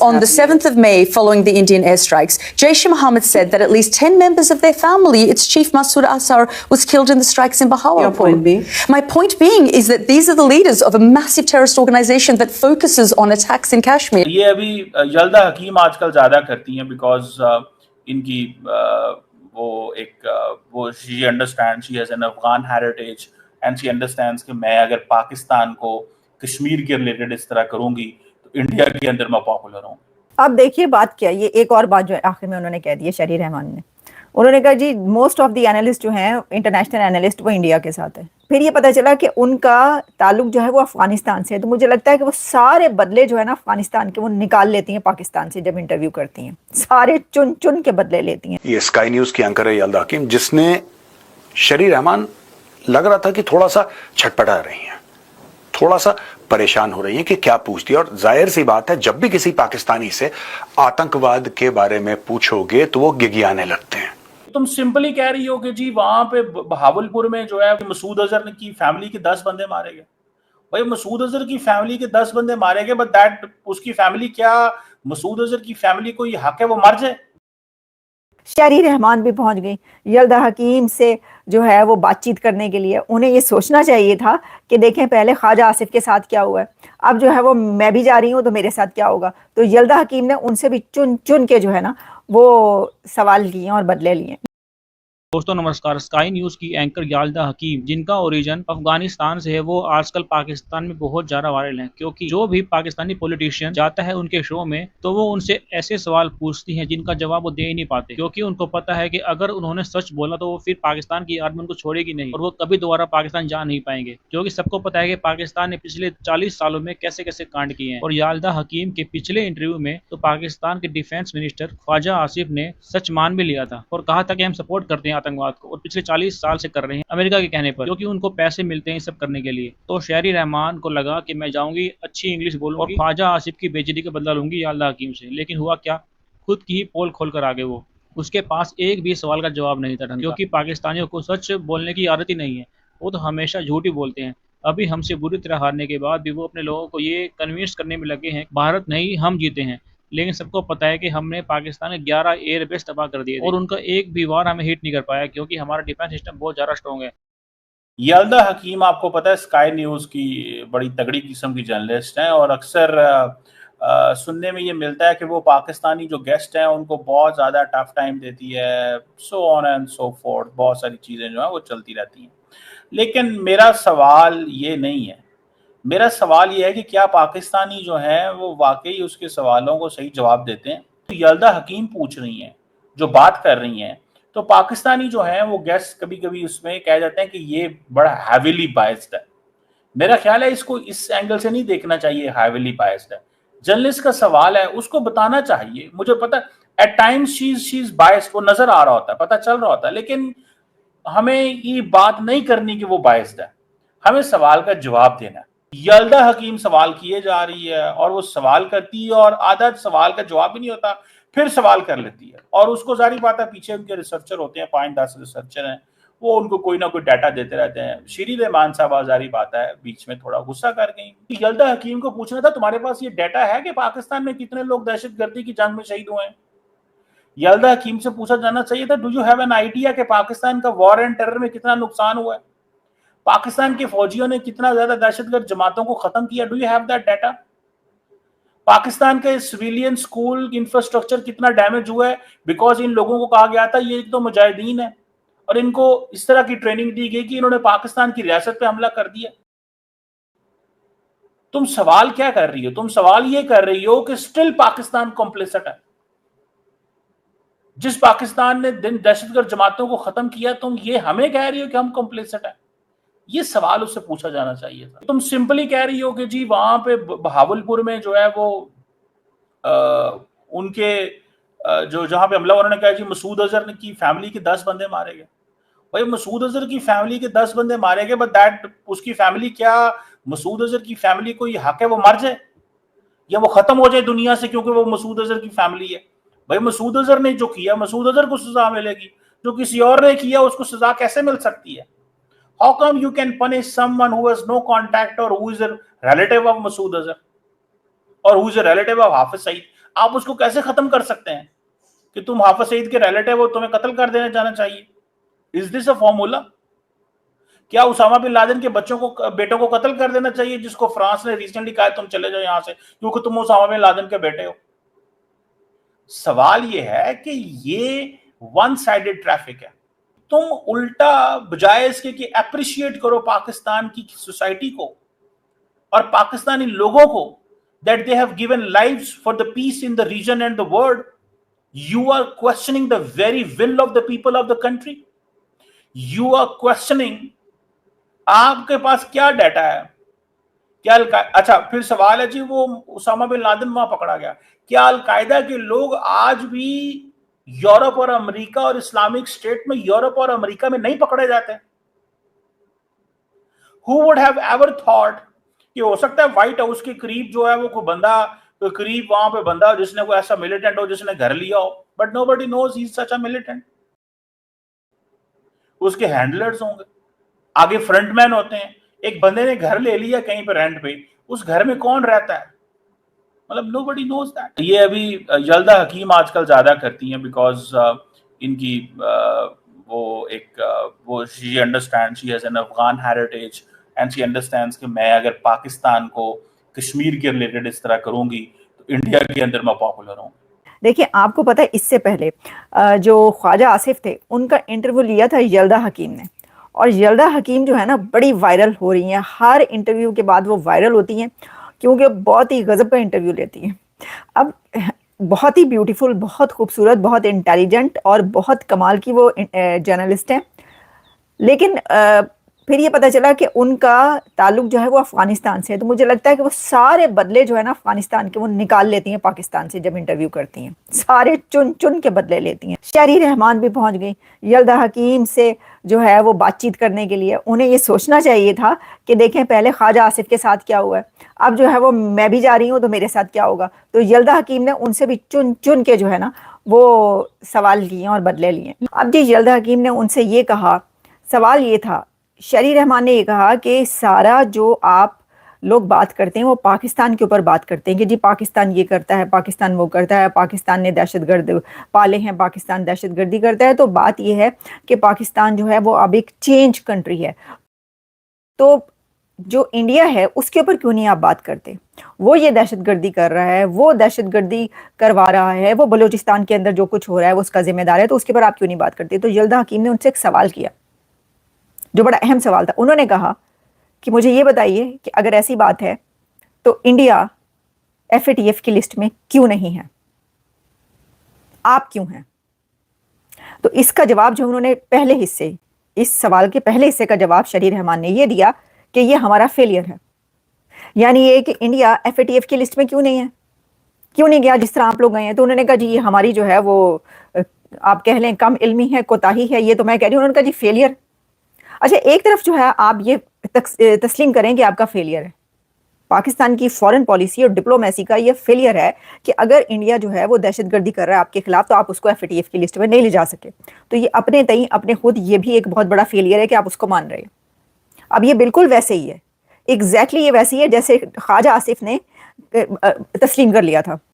On the 7th of May, following the Indian airstrikes, Jaish-e-Mohammed said that at least 10 members of their family, its chief Masood Azhar, was killed in the strikes in Bahawalpur. Your point being? My point being is that these are the leaders of a massive terrorist organization that focuses on attacks in Kashmir. ये अभी यल्दा हकीम आजकल ज़्यादा करती हैं because इनकी वो she understands, she has an Afghan heritage and she understands कि मैं अगर पाकिस्तान को कश्मीर के रिलेटेड इस तरह करूंगी तो इंडिया के अंदर मैं पॉपुलर हूँ। अब देखिए बात क्या, ये एक और बात जो है आखिर में उन्होंने कह दी है शहरी रहमान ने। उन्होंने कहा जी मोस्ट ऑफ द एनालिस्ट जो हैं इंटरनेशनल एनालिस्ट वो इंडिया के साथ है। फिर ये पता चला कि उनका ताल्लुक जो है वो अफगानिस्तान से है। तो मुझे लगता है कि वो सारे बदले जो है ना अफगानिस्तान के वो निकाल लेती हैं पाकिस्तान से जब इंटरव्यू करती हैं, सारे चुन चुन के बदले लेती हैं। ये स्काई न्यूज की एंकर है यल्दा हकीम, जिसने शहरी रहमान लग रहा था कि थोड़ा सा छटपटा रही हैं, थोड़ा सा परेशान हो रही हैं कि क्या पूछती है। और जाहिर सी बात है जब भी किसी पाकिस्तानी से आतंकवाद के बारे में पूछोगे तो वो गिगियाने लगते हैं। तुम सिंपली कह रही हो कि जी वहां पे बहावलपुर में जो है मसूद अजहर की फैमिली के 10 बंदे मारे गए। भाई मसूद अजहर की फैमिली के 10 बंदे मारे गए, बट दैट उसकी फैमिली, क्या मसूद अजहर की फैमिली को ये हक है वो मर जाए? शहरी रहमान भी पहुंच गई यल्दा हकीम से जो है वो बातचीत करने के लिए। उन्हें ये सोचना चाहिए था कि देखें पहले ख्वाजा आसिफ के साथ क्या हुआ है, अब जो है वो मैं भी जा रही हूँ तो मेरे साथ क्या होगा। तो यल्दा हकीम ने उनसे भी चुन चुन के जो है ना वो सवाल किए और बदले लिए। दोस्तों नमस्कार। स्काई न्यूज़ की एंकर याल्दा हकीम, जिनका ओरिजिन अफगानिस्तान से है, वो आजकल पाकिस्तान में बहुत ज़्यादा वायरल हैं, क्योंकि जो भी पाकिस्तानी पॉलिटिशियन जाता है उनके शो में तो वो उनसे ऐसे सवाल पूछती हैं जिनका जवाब वो दे ही नहीं पाते, क्योंकि उनको पता है कि अगर उन्होंने सच बोला तो वो फिर पाकिस्तान की आर्मी उनको छोड़ेगी नहीं और वो कभी दोबारा पाकिस्तान जा नहीं पाएंगे। क्योंकि सबको पता है कि पाकिस्तान ने पिछले 40 सालों में कैसे कैसे कांड किए हैं। और याल्दा हकीम के पिछले इंटरव्यू में तो पाकिस्तान के डिफेंस मिनिस्टर ख्वाजा आसिफ ने सच मान भी लिया था और कहा था कि हम सपोर्ट करते हैं आतंकवाद को और पिछले 40 साल से कर रहे हैं अमेरिका के कहने पर, क्योंकि उनको पैसे मिलते हैं सब करने के लिए। तो शहरी रहमान को लगा कि मैं जाऊंगी, अच्छी इंग्लिश बोलूंगी और ख्वाजा आसिफ की बेइज्जती का बदला लूंगी याल्दा हकीम से। लेकिन हुआ क्या, खुद की ही पोल खोल कर आ गए वो। उसके पास एक भी सवाल का जवाब नहीं था, क्योंकि पाकिस्तानियों को सच बोलने की आदत ही नहीं है, वो तो हमेशा झूठ ही बोलते हैं। अभी हमसे बुरी तरह हारने के बाद भी वो अपने लोगों को ये कन्विंस करने में लगे हैं भारत नहीं हम जीते हैं। लेकिन सबको पता है कि हमने पाकिस्तान के 11 एयरबेस तबाह कर दिए और उनका एक भी वार हमें हिट नहीं कर पाया, क्योंकि हमारा डिफेंस सिस्टम बहुत ज़्यादा स्ट्रॉन्ग है। यल्दा हकीम आपको पता है स्काई न्यूज़ की बड़ी तगड़ी किस्म की जर्नलिस्ट हैं और अक्सर सुनने में ये मिलता है कि वो पाकिस्तानी जो गेस्ट हैं उनको बहुत ज़्यादा टफ टाइम देती है, so on and so fourth, बहुत सारी चीज़ें जो हैं वो चलती रहती हैं। लेकिन मेरा सवाल ये नहीं है, मेरा सवाल ये है कि क्या पाकिस्तानी जो हैं वो वाकई उसके सवालों को सही जवाब देते हैं? तो यल्दा हकीम पूछ रही हैं, जो बात कर रही हैं, तो पाकिस्तानी जो हैं वो गेस्ट कभी कभी उसमें कह जाते हैं कि ये बड़ा हैविली बायस्ड है। मेरा ख्याल है इसको इस एंगल से नहीं देखना चाहिए हैविली बायस्ड है। जर्नलिस्ट का सवाल है, उसको बताना चाहिए। मुझे पता at times she is biased, वो नजर आ रहा होता है, पता चल रहा होता है, लेकिन हमें ये बात नहीं करनी कि वो बायस्ड है, हमें सवाल का जवाब देना है। यल्दा हकीम सवाल किए जा रही है और वो सवाल करती है और आधा सवाल का जवाब भी नहीं होता, फिर सवाल कर लेती है और उसको जारी बात है पीछे उनके रिसर्चर होते हैं, 5-10 रिसर्चर हैं, वो उनको कोई ना कोई डाटा देते रहते हैं। शहरी रहमान साहब जारी बात है बीच में थोड़ा गुस्सा कर गई। यल्दा हकीम को पूछना था तुम्हारे पास ये डाटा है कि पाकिस्तान में कितने लोग दहशतगर्दी की जंग में शहीद हुए हैं? यल्दा हकीम से पूछा जाना चाहिए था do you have an idea कि पाकिस्तान का वॉर एंड टेरर में कितना नुकसान हुआ है, पाकिस्तान के फौजियों ने कितना ज्यादा दहशतगर्द जमातों को खत्म किया? Do you have that data? Pakistan के सिविलियन स्कूल इंफ्रास्ट्रक्चर कितना डैमेज हुआ है बिकॉज इन लोगों को कहा गया था ये तो मुजाहिदीन है और इनको इस तरह की ट्रेनिंग दी गई कि इन्होंने पाकिस्तान की रियासत पे हमला कर दिया। तुम सवाल क्या कर रही हो? तुम सवाल ये कर रही हो कि स्टिल पाकिस्तान कॉम्प्लिसिट है। जिस पाकिस्तान ने दहशतगर्द जमातों को खत्म किया, तुम ये हमें कह रही हो कि हम कॉम्प्लिसिट है? ये सवाल उससे पूछा जाना चाहिए था। तुम सिंपली कह रही हो कि जी वहां पे बहावलपुर में जो है वो उनके जो जहां पे हमला उन्होंने कहा जी मसूद अजहर की फैमिली के 10 बंदे मारे गए। भाई मसूद अजहर की फैमिली के 10 बंदे मारे गए, बट दैट उसकी फैमिली, क्या मसूद अजहर की फैमिली को ये हक है वो मर जाए या वो खत्म हो जाए दुनिया से क्योंकि वो मसूद अजहर की फैमिली है? भाई मसूद अजहर ने जो किया मसूद अजहर को सजा मिलेगी, जो किसी और ने किया उसको सजा कैसे मिल सकती है? How come you can punish someone who has no contact or who is a relative of Masood Azhar or who is a relative of Hafiz Saeed? आप उसको कैसे खत्म कर सकते हैं कि तुम हाफिज सईद के रिलेटिव हो, तुम्हें कत्ल कर देना जाना चाहिए? Is this a formula? क्या उसामा बिन लादेन के बेटों को कत्ल कर देना चाहिए, जिसको फ्रांस ने रिसेंटली कहा तुम चले जाओ यहां से क्योंकि तुम उसामा बिन लादेन के बेटे हो? सवाल यह है कि ये वन साइडेड ट्रैफिक है। तुम उल्टा बजाय इसके कि अप्रिशिएट करो पाकिस्तान की सोसाइटी को और पाकिस्तानी लोगों को, that they have given lives for the peace in the region and the world, you are questioning the very will of the people of the country. You are questioning, आपके पास क्या data है? क्या अच्छा, फिर सवाल है जी वो उसामा बिन लादेन वहां पकड़ा गया, क्या अलकायदा के लोग आज भी यूरोप और अमेरिका और इस्लामिक स्टेट में यूरोप और अमेरिका में नहीं पकड़े जाते? Who would have ever thought कि हो सकता है व्हाइट हाउस के करीब जो है वो कोई बंदा, कोई करीब वहां पे बंदा जिसने कोई ऐसा मिलिटेंट हो जिसने घर लिया हो, but nobody knows he is such a militant. उसके हैंडलर्स होंगे, आगे फ्रंटमैन होते हैं। एक बंदे ने घर ले लिया कहीं पर रेंट पे, उस घर में कौन रहता है? मतलब नोबडी नोज दैट। ये अभी यल्दा हकीम आजकल ज्यादा करती हैं बिकॉज इनकी वो she understand, she has an Afghan heritage and she understands कि मैं अगर पाकिस्तान को कश्मीर के रिलेटेड इस तरह करूंगी तो इंडिया के अंदर मैं पॉपुलर हूँ। देखिए, आपको पता है इससे पहले जो ख्वाजा आसिफ थे उनका इंटरव्यू लिया था यल्दा हकीम ने, और यल्दा हकीम जो है ना बड़ी वायरल हो रही हैं। हर इंटरव्यू के बाद वो वायरल होती हैं क्योंकि बहुत ही गजब का इंटरव्यू लेती हैं। अब बहुत ही ब्यूटीफुल, बहुत खूबसूरत, बहुत इंटेलिजेंट और बहुत कमाल की वो जर्नलिस्ट हैं। लेकिन फिर ये पता चला कि उनका ताल्लुक जो है वो अफगानिस्तान से है। तो मुझे लगता है कि वो सारे बदले जो है ना अफगानिस्तान के वो निकाल लेती हैं पाकिस्तान से। जब इंटरव्यू करती हैं सारे चुन चुन के बदले लेती हैं। शहरी रहमान भी पहुंच गई यल्दा हकीम से जो है वो बातचीत करने के लिए। उन्हें ये सोचना चाहिए था कि देखें पहले ख्वाजा आसिफ के साथ क्या हुआ है, अब जो है वो मैं भी जा रही हूँ तो मेरे साथ क्या होगा। तो यल्दा हकीम ने उनसे भी चुन चुन के जो है ना वो सवाल लिए और बदले लिए। अब जी यल्दा हकीम ने उनसे ये कहा, सवाल ये था, शहरी रहमान ने ये कहा कि सारा जो आप लोग बात करते हैं वो पाकिस्तान के ऊपर बात करते हैं कि जी पाकिस्तान ये करता है, पाकिस्तान वो करता है, पाकिस्तान ने दहशतगर्द पाले हैं, पाकिस्तान दहशतगर्दी करता है। तो बात ये है कि पाकिस्तान जो है वो अब एक चेंज कंट्री है, तो जो इंडिया है उसके ऊपर क्यों नहीं आप बात करते? वो ये दहशतगर्दी कर रहा है, वो दहशतगर्दी करवा रहा है, वो बलूचिस्तान के अंदर जो कुछ हो रहा है वो उसका जिम्मेदार है, तो उसके ऊपर आप क्यों नहीं बात करते? तो यल्दा हकीम ने उनसे एक सवाल किया जो बड़ा अहम सवाल था। उन्होंने कहा कि मुझे ये बताइए कि अगर ऐसी बात है तो इंडिया FATF की लिस्ट में क्यों नहीं है, आप क्यों हैं? तो इसका जवाब जो उन्होंने पहले हिस्से, इस सवाल के पहले हिस्से का जवाब शहरी रहमान ने ये दिया कि ये हमारा फेलियर है। यानी ये कि इंडिया FATF की लिस्ट में क्यों नहीं है, क्यों नहीं गया जिस तरह आप लोग गए हैं। तो उन्होंने कहा जी ये हमारी जो है वो आप कह लें कम इल्मी है, कोताही है, ये तो मैं कह रही हूँ। उन्होंने कहा जी फेलियर। अच्छा, एक तरफ जो है आप ये तस्लीम करें कि आपका फेलियर है, पाकिस्तान की फॉरेन पॉलिसी और डिप्लोमेसी का ये फेलियर है कि अगर इंडिया जो है वो दहशतगर्दी कर रहा है आपके खिलाफ तो आप उसको FATF की लिस्ट में नहीं ले जा सके। तो ये अपने तई अपने खुद ये भी एक बहुत बड़ा फेलियर है कि आप उसको मान रहे हैं। अब ये बिल्कुल वैसे ही है, एग्जैक्टली ये वैसे ही है जैसे ख्वाजा आसिफ ने तस्लीम कर लिया था।